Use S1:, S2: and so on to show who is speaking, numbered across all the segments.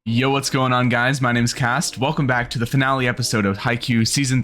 S1: Yo, what's going on, guys? My name's Cast. Welcome back to the finale episode of Haikyuu Season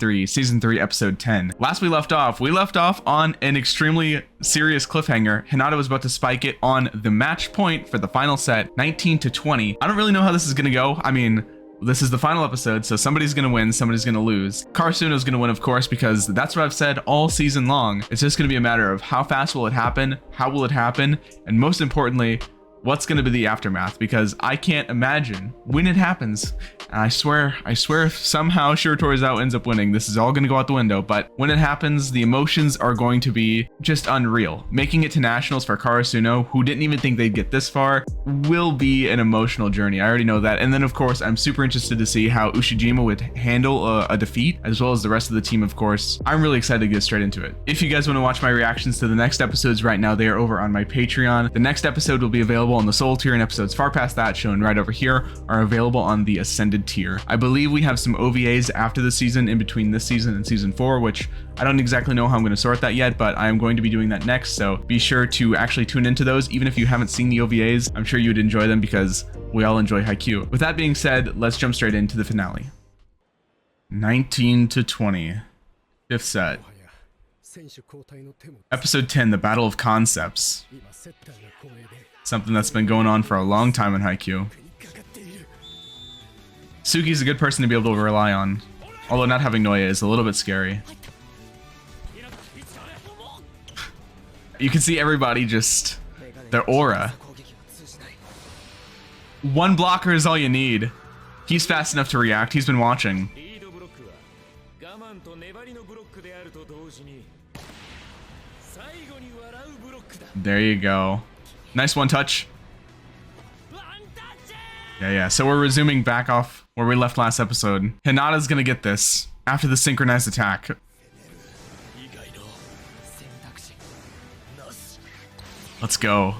S1: 3, Episode 10. Last we left off on an extremely serious cliffhanger. Hinata was about to spike it on the match point for the final set, 19-20. I don't really know how this is going to go. I mean, this is the final episode, so somebody's going to win, somebody's going to lose. Karasuno is going to win, of course, because that's what I've said all season long. It's just going to be a matter of how fast will it happen, how will it happen, and most importantly, what's going to be the aftermath, because I can't imagine when it happens. And I swear if somehow Shiratorizawa ends up winning, this is all going to go out the window. But when it happens, the emotions are going to be just unreal. Making it to nationals for Karasuno, who didn't even think they'd get this far, will be an emotional journey. I already know that. And then, of course, I'm super interested to see how Ushijima would handle a defeat, as well as the rest of the team, of course. I'm really excited to get straight into it. If you guys want to watch my reactions to the next episodes right now, they are over on my Patreon. The next episode will be available on the Soul tier, and episodes far past that, shown right over here, are available on the Ascended tier. I believe we have some OVAs after the season, in between this season and season 4, which I don't exactly know how I'm going to sort that yet, but I am going to be doing that next, so be sure to actually tune into those. Even if you haven't seen the OVAs, I'm sure you would enjoy them because we all enjoy Haikyuu. With that being said, let's jump straight into the finale. 19-20. Fifth set. Episode 10, the Battle of Concepts. Something that's been going on for a long time in Haikyuu. Suki's a good person to be able to rely on, although not having Noya is a little bit scary. You can see everybody just, their aura. One blocker is all you need. He's fast enough to react, he's been watching. There you go. Nice one touch. Yeah. So we're resuming back off where we left last episode. Hinata's gonna get this after the synchronized attack. Let's go.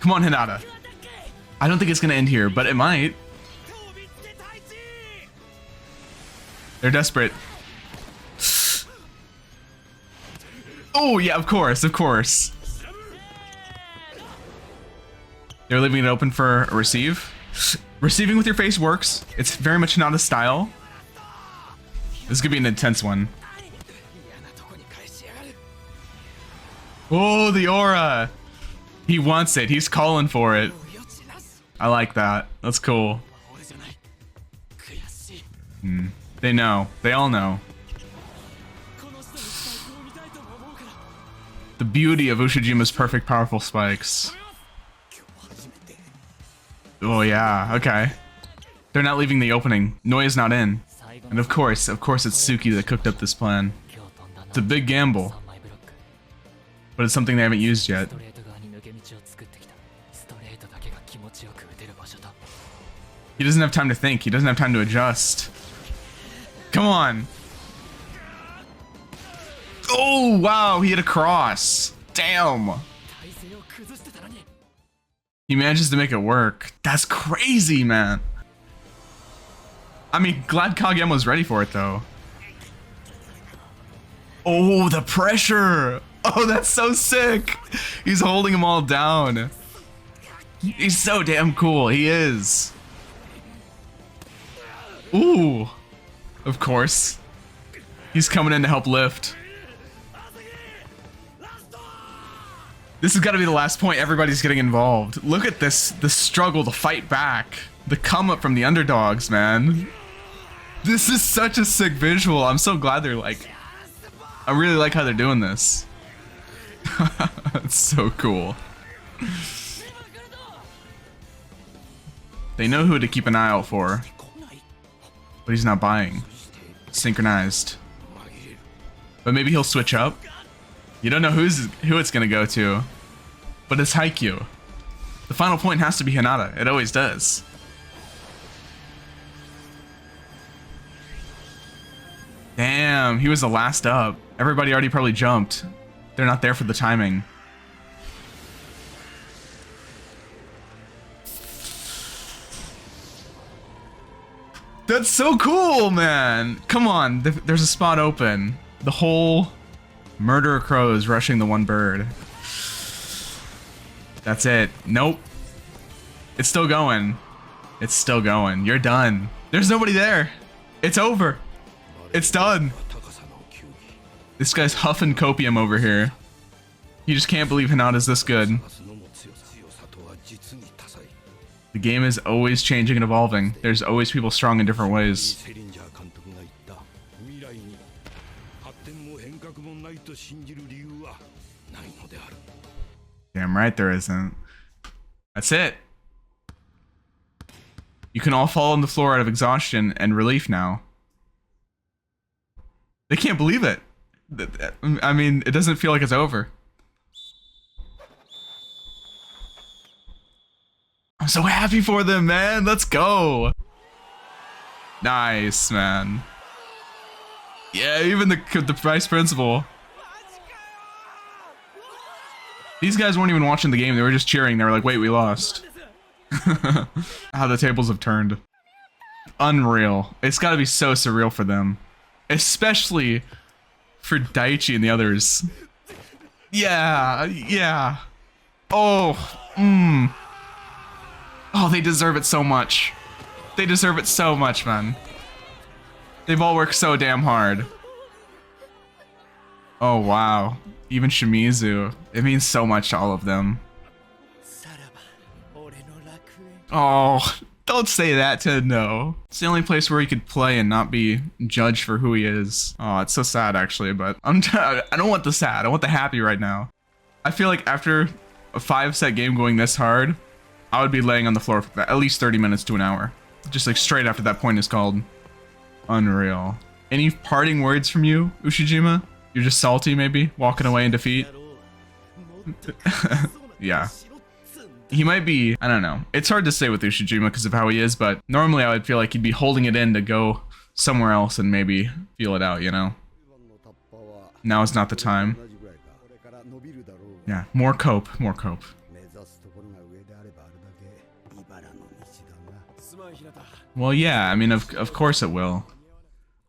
S1: Come on, Hinata. I don't think it's gonna end here, but it might. They're desperate. Oh, yeah, of course. They're leaving it open for a receive. Receiving with your face works. It's very much not a style. This could be an intense one. Oh, the aura. He wants it. He's calling for it. I like that. That's cool. They know. They all know. The beauty of Ushijima's perfect powerful spikes. Oh yeah, okay. They're not leaving the opening. Noya's not in. And of course it's Suki that cooked up this plan. It's a big gamble. But it's something they haven't used yet. He doesn't have time to think. He doesn't have time to adjust. Come on. Oh, wow, he hit a cross. Damn. He manages to make it work. That's crazy, man. I mean, glad Kageyama was ready for it, though. Oh, the pressure. Oh, that's so sick. He's holding them all down. He's so damn cool. He is. Ooh. Of course. He's coming in to help lift. This has got to be the last point. Everybody's getting involved. Look at this, the struggle to fight back. The come up from the underdogs, man. This is such a sick visual. I'm so glad they're like, I really like how they're doing this. It's so cool. They know who to keep an eye out for. But he's not buying. Synchronized. But maybe he'll switch up. You don't know who it's gonna go to, but it's Haikyuu. The final point has to be Hinata. It always does. Damn, he was the last up. Everybody already probably jumped. They're not there for the timing. That's so cool, man. Come on, there's a spot open. The whole murder of crows rushing the one bird. That's it. Nope. It's still going. It's still going. You're done. There's nobody there. It's over. It's done. This guy's huffing copium over here. You just can't believe Hinata's this good. The game is always changing and evolving. There's always people strong in different ways. Damn right there isn't. That's it. You can all fall on the floor out of exhaustion and relief now. They can't believe it. I mean, it doesn't feel like it's over. I'm so happy for them, man. Let's go. Nice, man. Yeah, even the vice principal. These guys weren't even watching the game. They were just cheering. They were like, wait, we lost. How the tables have turned. Unreal. It's got to be so surreal for them. Especially for Daichi and the others. Yeah, yeah. Oh, Oh, they deserve it so much. They deserve it so much, man. They've all worked so damn hard. Oh, wow. Even Shimizu. It means so much to all of them. Oh, don't say that to No. It's the only place where he could play and not be judged for who he is. Oh, it's so sad actually, but I don't want the sad. I want the happy right now. I feel like after a 5-set game going this hard, I would be laying on the floor for at least 30 minutes to an hour. Just like straight after that point is called. Unreal. Any parting words from you, Ushijima? You're just salty maybe? Walking away in defeat? Yeah. He might be, I don't know. It's hard to say with Ushijima because of how he is, but normally I would feel like he'd be holding it in to go somewhere else and maybe feel it out, you know? Now is not the time. Yeah, more cope, more cope. Well, yeah, I mean, of course it will.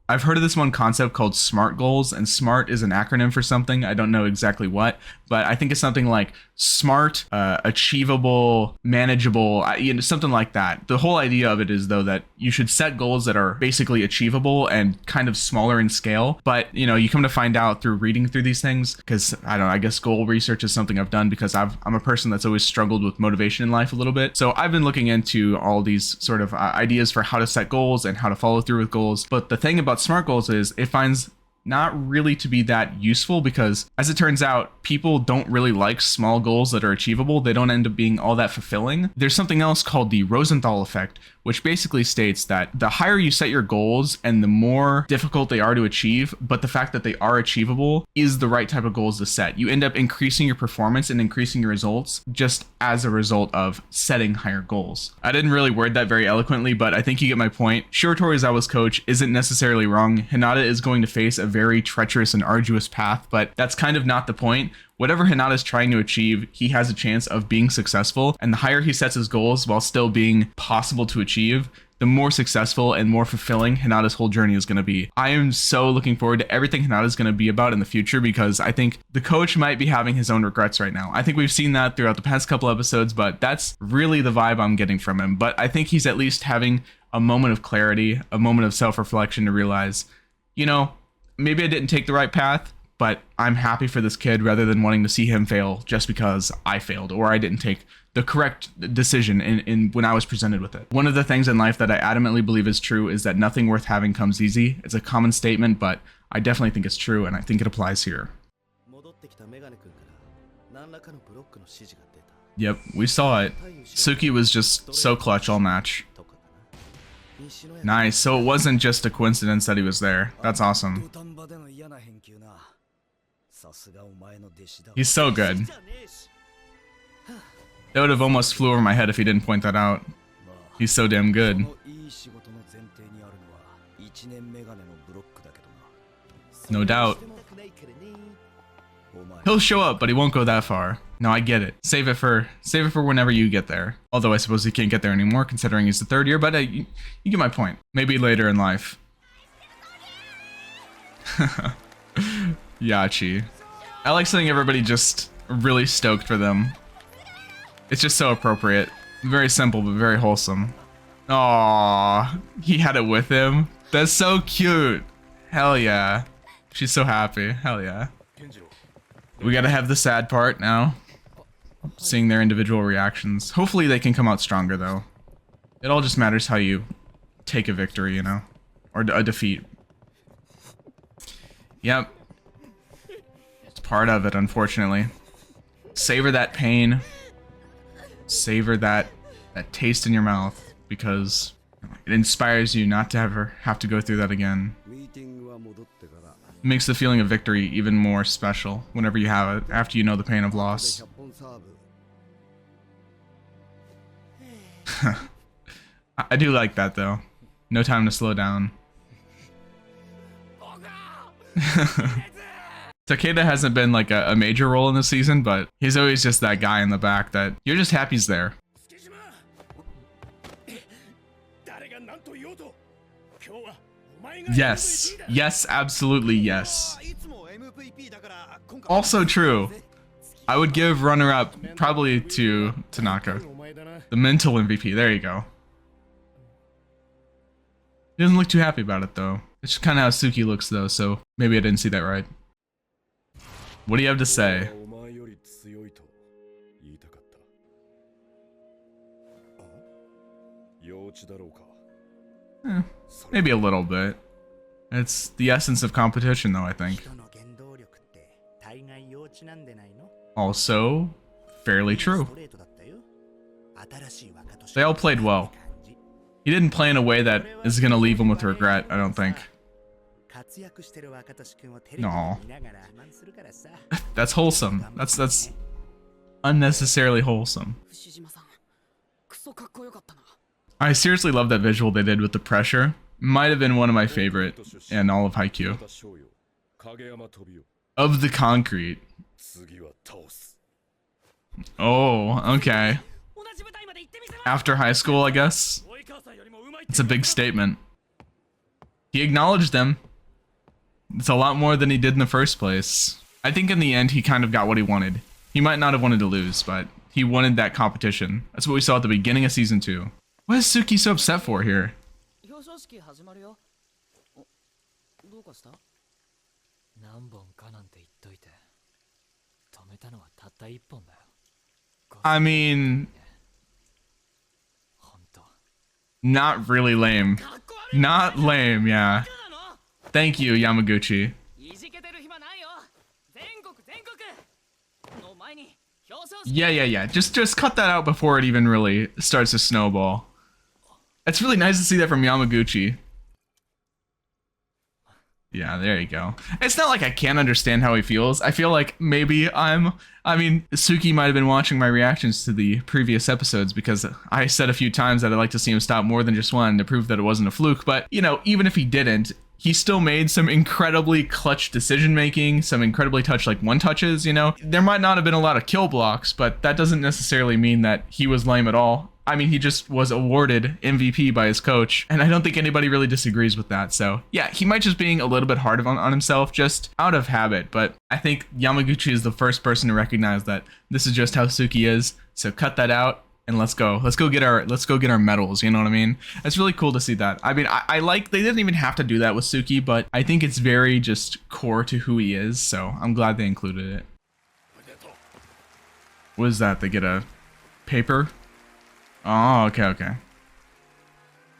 S1: I've heard of this one concept called SMART goals, and SMART is an acronym for something. I don't know exactly what, but I think it's something like smart, achievable, manageable, something like that. The whole idea of it is, though, that you should set goals that are basically achievable and kind of smaller in scale. But, you know, you come to find out through reading through these things, because, I don't know, I guess goal research is something I've done because I'm a person that's always struggled with motivation in life a little bit. So I've been looking into all these sort of ideas for how to set goals and how to follow through with goals. But the thing about SMART goals is it finds not really to be that useful because, as it turns out, people don't really like small goals that are achievable. They don't end up being all that fulfilling. There's something else called the Rosenthal effect, which basically states that the higher you set your goals and the more difficult they are to achieve, but the fact that they are achievable is the right type of goals to set. You end up increasing your performance and increasing your results just as a result of setting higher goals. I didn't really word that very eloquently, but I think you get my point. Shiro Torizawa's coach isn't necessarily wrong. Hinata is going to face a very treacherous and arduous path, but that's kind of not the point. Whatever Hinata's trying to achieve, he has a chance of being successful, and the higher he sets his goals while still being possible to achieve, the more successful and more fulfilling Hinata's whole journey is going to be. I am so looking forward to everything Hinata's going to be about in the future because I think the coach might be having his own regrets right now. I think we've seen that throughout the past couple episodes, but that's really the vibe I'm getting from him. But I think he's at least having a moment of clarity, a moment of self-reflection to realize, you know, maybe I didn't take the right path, but I'm happy for this kid rather than wanting to see him fail just because I failed or I didn't take the correct decision in when I was presented with it. One of the things in life that I adamantly believe is true is that nothing worth having comes easy. It's a common statement, but I definitely think it's true, and I think it applies here. Yep, we saw it. Suki was just so clutch all match. Nice, so it wasn't just a coincidence that he was there. That's awesome. He's so good. That would have almost flew over my head if he didn't point that out. He's so damn good. No doubt. He'll show up, but he won't go that far. No, I get it. Save it for whenever you get there. Although I suppose he can't get there anymore, considering he's the third year. But you get my point. Maybe later in life. Yachi. I like seeing everybody just really stoked for them. It's just so appropriate. Very simple, but very wholesome. Aww, he had it with him. That's so cute. Hell yeah. She's so happy. Hell yeah. We gotta have the sad part now. Seeing their individual reactions. Hopefully they can come out stronger though. It all just matters how you take a victory, you know? Or a defeat. Yep. It's part of it, unfortunately. Savor that pain. Savor that taste in your mouth. Because it inspires you not to ever have to go through that again. It makes the feeling of victory even more special whenever you have it, after you know the pain of loss. I do like that though. No time to slow down. Takeda hasn't been like a major role in the season, but he's always just that guy in the back that you're just happy he's there. Yes. Yes, absolutely yes. Also true. I would give runner-up probably to Tanaka. The mental MVP. There you go. He doesn't look too happy about it though. It's just kind of how Suki looks though, so maybe I didn't see that right. What do you have to say? Maybe a little bit. It's the essence of competition though, I think. Also, fairly true. They all played well. He didn't play in a way that is gonna leave him with regret, I don't think. No. That's wholesome. That's unnecessarily wholesome. I seriously love that visual they did with the pressure. Might have been one of my favorite in all of Haikyuu. Of the concrete. Oh, okay. After high school, I guess. It's a big statement. He acknowledged them. It's a lot more than he did in the first place. I think in the end, he kind of got what he wanted. He might not have wanted to lose, but he wanted that competition. That's what we saw at the beginning of season 2. What is Suki so upset for here? I mean... not really lame. Not lame, yeah. Thank you, Yamaguchi. Yeah. Just cut that out before it even really starts to snowball. It's really nice to see that from Yamaguchi. Yeah, there you go. It's not like I can't understand how he feels. I feel like maybe I mean, Suki might have been watching my reactions to the previous episodes because I said a few times that I'd like to see him stop more than just one to prove that it wasn't a fluke. But, you know, even if he didn't, he still made some incredibly clutch decision making, some incredibly like one touches, you know. There might not have been a lot of kill blocks, but that doesn't necessarily mean that he was lame at all. I mean, he just was awarded MVP by his coach, and I don't think anybody really disagrees with that. So yeah, he might just being a little bit hard on himself, just out of habit. But I think Yamaguchi is the first person to recognize that this is just how Suki is. So cut that out and let's go. Let's go get our medals. You know what I mean? It's really cool to see that. I mean, I like they didn't even have to do that with Suki, but I think it's very just core to who he is. So I'm glad they included it. What is that? They get a paper. Oh, okay.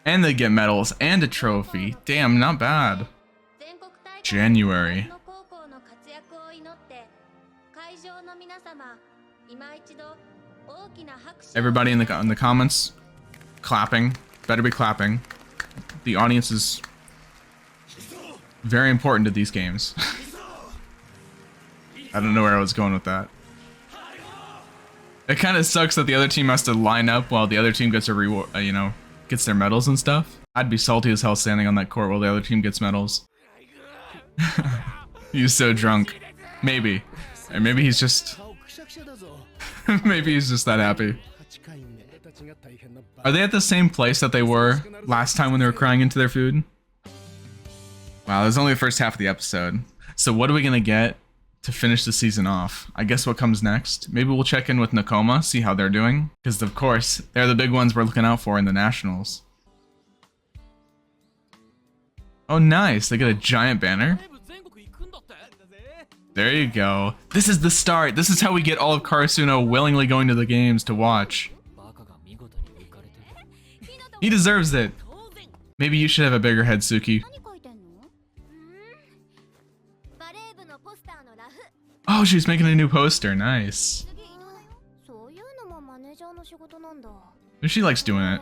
S1: And they get medals and a trophy. Damn, not bad. January. Everybody in the comments, clapping. Better be clapping. The audience is very important to these games. I don't know where I was going with that. It kind of sucks that the other team has to line up while the other team gets a reward, you know, gets their medals and stuff. I'd be salty as hell standing on that court while the other team gets medals. He's so drunk. Maybe. Or maybe he's just... maybe he's just that happy. Are they at the same place that they were last time when they were crying into their food? Wow, that's only the first half of the episode. So what are we gonna get to finish the season off? I guess what comes next? Maybe we'll check in with Nakoma, see how they're doing. Because of course, they're the big ones we're looking out for in the nationals. Oh, nice. They get a giant banner. There you go. This is the start. This is how we get all of Karasuno willingly going to the games to watch. He deserves it. Maybe you should have a bigger head, Suki. Oh, she's making a new poster. Nice. She likes doing it.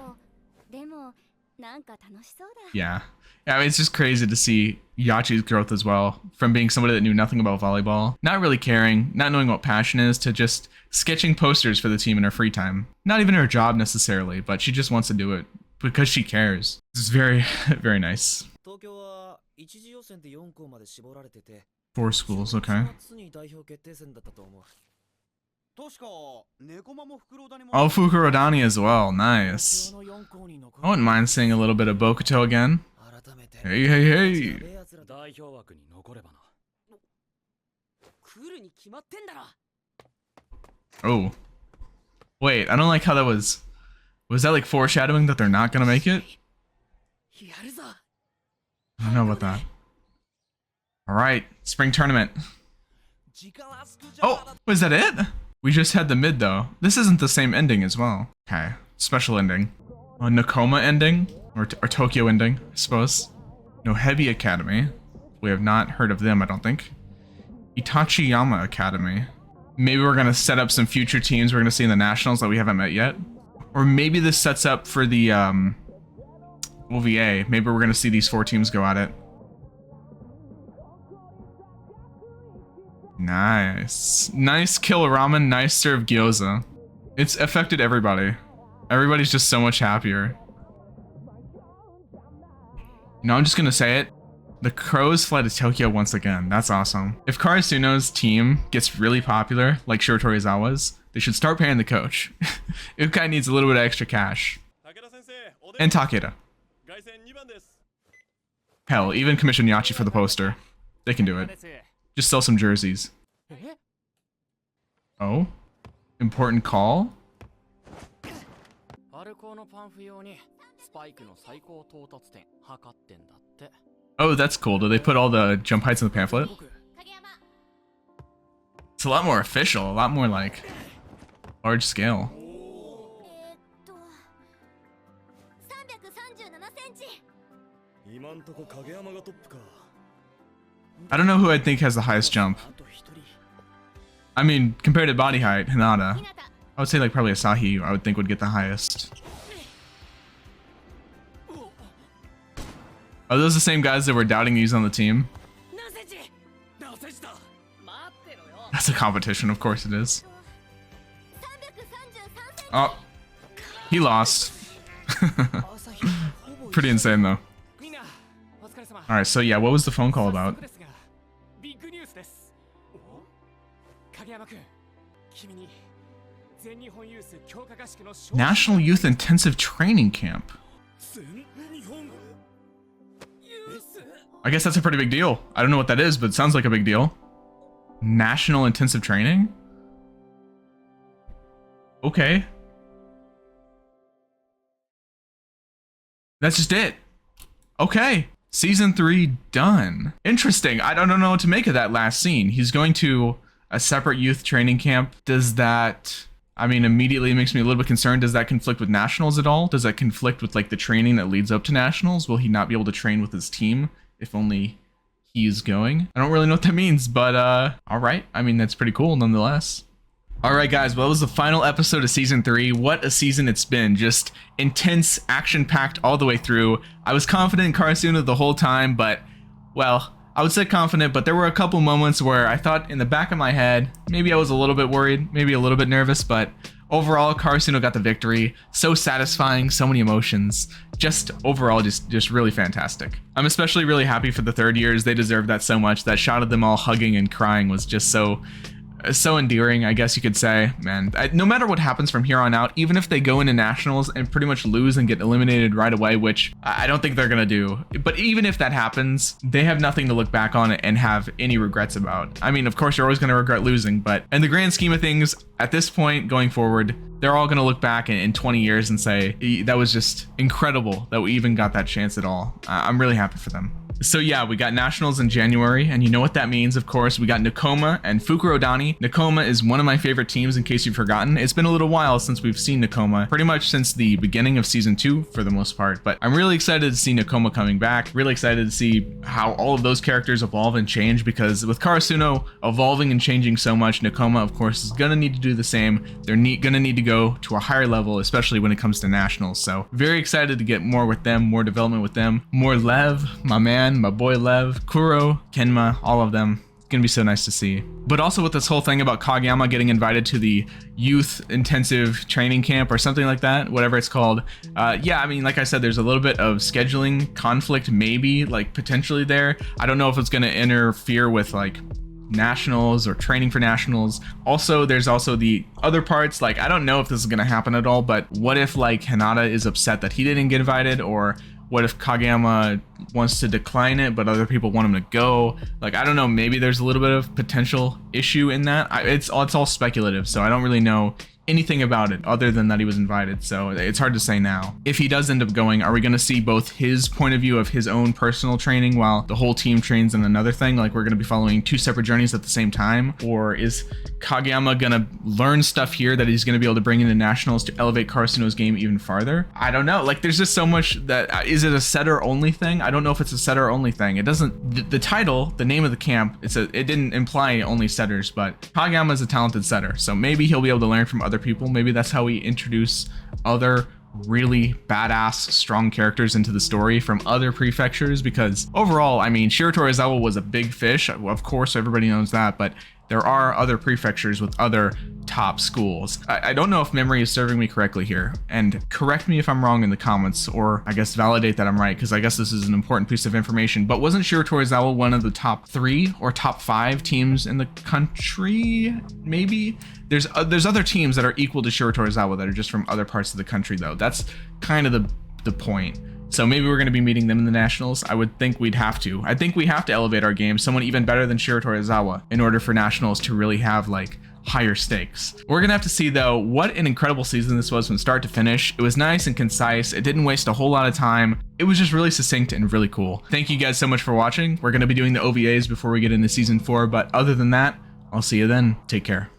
S1: Yeah. Yeah, I mean, it's just crazy to see Yachi's growth as well, from being somebody that knew nothing about volleyball, not really caring, not knowing what passion is, to just sketching posters for the team in her free time. Not even her job necessarily, but she just wants to do it because she cares. It's very, very nice. 4 schools, okay. Oh, Fukurodani as well, nice. I wouldn't mind seeing a little bit of Bokuto again. Hey, hey, hey. Oh. Wait, I don't like how that was. Was that like foreshadowing that they're not gonna make it? I don't know about that. Alright, spring tournament. Oh, was that it? We just had the mid though. This isn't the same ending as well. Okay, special ending. A Nakoma ending? Or Tokyo ending, I suppose. Nohebi Academy. We have not heard of them, I don't think. Itachiyama Academy. Maybe we're gonna set up some future teams we're gonna see in the nationals that we haven't met yet. Or maybe this sets up for the OVA. Maybe we're gonna see these 4 teams go at it. Nice. Nice kill ramen, nice serve gyoza. It's affected everybody. Everybody's just so much happier. You know, I'm just gonna say it. The Crows fly to Tokyo once again. That's awesome. If Karasuno's team gets really popular, like Shiro Torizawa's, they should start paying the coach. Ukai needs a little bit of extra cash. And Takeda. Hell, even commission Yachi for the poster. They can do it. Just sell some jerseys. Oh? Important call? Oh, that's cool. Do they put all the jump heights in the pamphlet? It's a lot more official, a lot more like large scale. I don't know who I'd think has the highest jump. I mean, compared to body height, Hinata. I would say like probably Asahi, I would think would get the highest. Are those the same guys that were doubting these on the team? That's a competition, of course it is. Oh, he lost. Pretty insane though. Alright, so yeah, what was the phone call about? National Youth Intensive Training Camp. I guess that's a pretty big deal. I don't know what that is, but it sounds like a big deal. National Intensive Training? Okay. That's just it. Okay. Season 3 done. Interesting. I don't know what to make of that last scene. He's going to a separate youth training camp. Does that... I mean, immediately it makes me a little bit concerned. Does that conflict with nationals at all? Does that conflict with like the training that leads up to nationals? Will he not be able to train with his team if only he's going? I don't really know what that means, but all right. I mean, that's pretty cool nonetheless. All right, guys, well, that was the final episode of Season 3. What a season it's been. Just intense, action-packed all the way through. I was confident in Karasuno the whole time, but, well, I would say confident, but there were a couple moments where I thought in the back of my head, maybe I was a little bit worried, maybe a little bit nervous, but overall, Karasuno got the victory. So satisfying, so many emotions. Just overall, just really fantastic. I'm especially really happy for the third years. They deserved that so much. That shot of them all hugging and crying was just so endearing, I guess you could say. Man, no matter what happens from here on out, even if they go into nationals and pretty much lose and get eliminated right away, which I don't think they're gonna do, but even if that happens, they have nothing to look back on and have any regrets about. I mean, of course, you're always gonna regret losing, but in the grand scheme of things, at this point going forward, they're all gonna look back in 20 years and say, that was just incredible that we even got that chance at all. I'm really happy for them. So yeah, we got nationals in January, and you know what that means, of course. We got Nakoma and Fukurodani. Nakoma is one of my favorite teams, in case you've forgotten. It's been a little while since we've seen Nakoma, pretty much since the beginning of season 2 for the most part, but I'm really excited to see Nakoma coming back, really excited to see how all of those characters evolve and change, because with Karasuno evolving and changing so much, Nakoma, of course, is gonna need to do the same. They're gonna need to go to a higher level, especially when it comes to nationals, so very excited to get more with them, more development with them, more Lev, my man, my boy Lev, Kuro, Kenma, all of them. It's gonna be so nice to see. But also with this whole thing about Kageyama getting invited to the youth intensive training camp or something like that, whatever it's called. Yeah, I mean, like I said, there's a little bit of scheduling conflict, maybe, like potentially there. I don't know if it's gonna interfere with like nationals or training for nationals. Also, there's also the other parts, like I don't know if this is gonna happen at all, but what if like Hinata is upset that he didn't get invited, or what if Kageyama wants to decline it but other people want him to go? Like, I don't know, maybe there's a little bit of potential issue in that. It's all speculative, so I don't really know anything about it other than that he was invited, so it's hard to say now. If he does end up going, are we going to see both his point of view of his own personal training while the whole team trains in another thing, like we're going to be following two separate journeys at the same time? Or is Kageyama going to learn stuff here that he's going to be able to bring into nationals to elevate Karasuno's game even farther? I don't know, like there's just so much that, is it a setter only thing? I don't know if it's a setter only thing. It doesn't, the title, the name of the camp, it didn't imply only setters, but Kageyama is a talented setter, so maybe he'll be able to learn from other people. Maybe that's how we introduce other really badass, strong characters into the story from other prefectures, because overall, I mean, Shiro Torizawa was a big fish, of course, everybody knows that, but there are other prefectures with other top schools. I don't know if memory is serving me correctly here, and correct me if I'm wrong in the comments, or I guess validate that I'm right, because I guess this is an important piece of information, but wasn't Shiro Torizawa one of the top 3 or top 5 teams in the country, maybe? There's other teams that are equal to Shiro Torizawa that are just from other parts of the country, though. That's kind of the point. So maybe we're going to be meeting them in the nationals. I would think we'd have to. I think we have to elevate our game, someone even better than Shiro Torizawa, in order for nationals to really have like higher stakes. We're gonna have to see though what an incredible season this was from start to finish. It was nice and concise. It didn't waste a whole lot of time. It was just really succinct and really cool. Thank you guys so much for watching. We're gonna be doing the OVAs before we get into season 4, but other than that, I'll see you then. Take care.